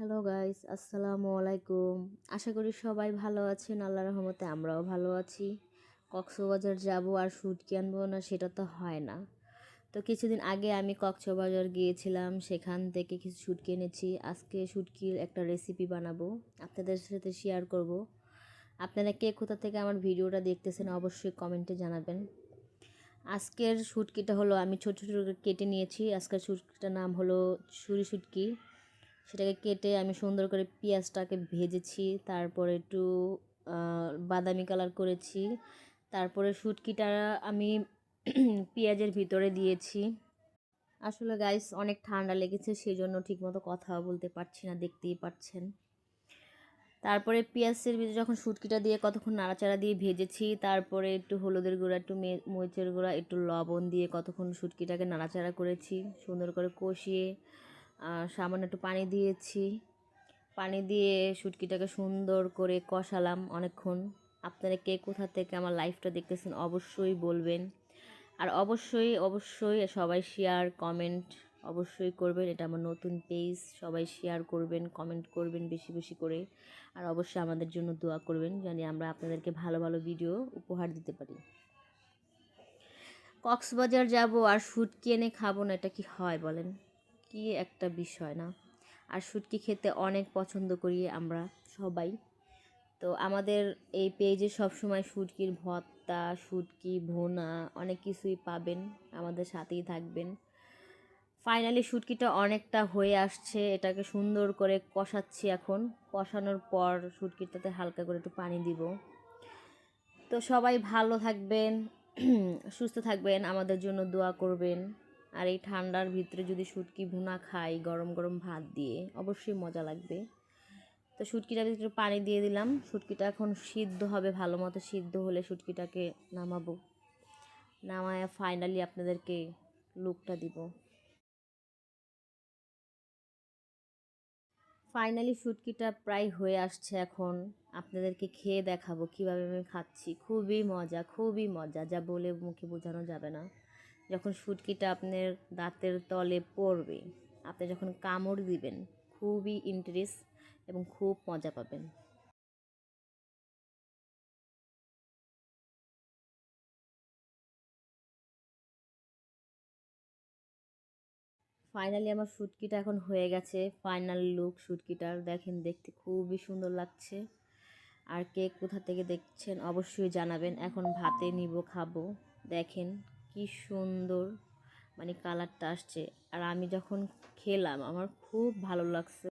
Hello guys, আসসালামু আলাইকুম। আশা করি সবাই ভালো আছেন। আল্লাহর রহমতে আমরাও ভালো আছি। কক্সবাজার যাব আর শুটকি আনবো না, সেটা তো হয় না। তো কিছুদিন আগে আমি কক্সবাজার গিয়েছিলাম, সেখান থেকে কিছু শুটকি এনেছি। আজকে শুটকির একটা রেসিপি বানাবো, আপনাদের সাথে শেয়ার করব। আপনারা কে কোথা থেকে আমার ভিডিওটা দেখতেছেন অবশ্যই কমেন্টে জানাবেন। আজকের শুটকিটা হলো আমি ছোট ছোট করে কেটে নিয়েছি। আজকের শুটকিটার নাম হলো ছুরি শুটকি। সেটাকে কেটে আমি সুন্দর করে পেঁয়াজটাকে ভেজেছি, তারপরে একটু বাদামি কালার করেছি। তারপরে শুটকিটা আমি পেঁয়াজের ভিতরে দিয়েছি। আসলে গাইস অনেক ঠান্ডা লেগেছে, সেই জন্য ঠিকমতো কথাও বলতে পারছি না, দেখতেই পাচ্ছেন। তারপরে পেঁয়াজের ভিতরে যখন শুটকিটা দিয়ে কতক্ষণ নাড়াচাড়া দিয়ে ভেজেছি, তারপরে একটু হলুদের গুঁড়া, একটু মরিচের গুঁড়া, একটু লবণ দিয়ে কতক্ষণ শুটকিটাকে নাড়াচাড়া করেছি, সুন্দর করে কষিয়ে সামান্য একটু পানি দিয়েছি। পানি দিয়ে শুটকিটাকে সুন্দর করে কষালাম অনেকক্ষণ। আপনারা কে কোথা থেকে আমার লাইফটা দেখতেছেন অবশ্যই বলবেন। আর অবশ্যই অবশ্যই সবাই শেয়ার কমেন্ট অবশ্যই করবেন। এটা আমার নতুন পেজ, সবাই শেয়ার করবেন, কমেন্ট করবেন বেশি বেশি করে। আর অবশ্যই আমাদের জন্য দোয়া করবেন, জানি আমরা আপনাদেরকে ভালো ভালো ভিডিও উপহার দিতে পারি। কক্সবাজার যাব আর শুটকি এনে খাবো না, এটা কি হয় বলেন? কি একটা বিষয় না? আর শুটকি খেতে অনেক পছন্দ করি আমরা সবাই। তো আমাদের এই পেজে সবসময় শুটকির ভর্তা, শুটকি ভুনা অনেক কিছুই পাবেন, আমাদের সাথেই থাকবেন। ফাইনালি শুটকিটা অনেকটা হয়ে আসছে, এটাকে সুন্দর করে কষাচ্ছি এখন। কষানোর পর শুটকিটাতে হালকা করে একটু পানি দিব। তো সবাই ভালো থাকবেন, সুস্থ থাকবেন, আমাদের জন্য দোয়া করবেন। আর এই ঠান্ডার ভিতরে যদি শুটকি ভুনা খাই গরম গরম ভাত দিয়ে, অবশ্যই মজা লাগবে। তো শুটকিটার ভিতরে পানি দিয়ে দিলাম, শুটকিটা এখন সিদ্ধ হবে, ভালো মতো সিদ্ধ হলে শুটকিটাকে নামাবো। নামায় ফাইনালি আপনাদেরকে লুকটা দিব। ফাইনালি শুটকিটা প্রায় হয়ে আসছে, এখন আপনাদেরকে খেয়ে দেখাবো কীভাবে আমি খাচ্ছি। খুবই মজা, খুবই মজা, যা বলে মুখে বোঝানো যাবে না। যখন শুটকিটা আপনার দাঁতের তলে পড়বে, আপনি যখন কামড় দিবেন, খুবই ইন্টারেস্ট এবং খুব মজা পাবেন। ফাইনালি আমার শুটকিটা এখন হয়ে গেছে, ফাইনাল লুক শুটকিটার দেখেন, দেখতে খুবই সুন্দর লাগছে। আর কে কোথা থেকে দেখছেন অবশ্যই জানাবেন। এখন ভাতে নিব, খাবো। দেখেন কি সুন্দর মানে কালারটা আসছে। আর আমি যখন খেলাম আমার খুব ভালো লাগছে।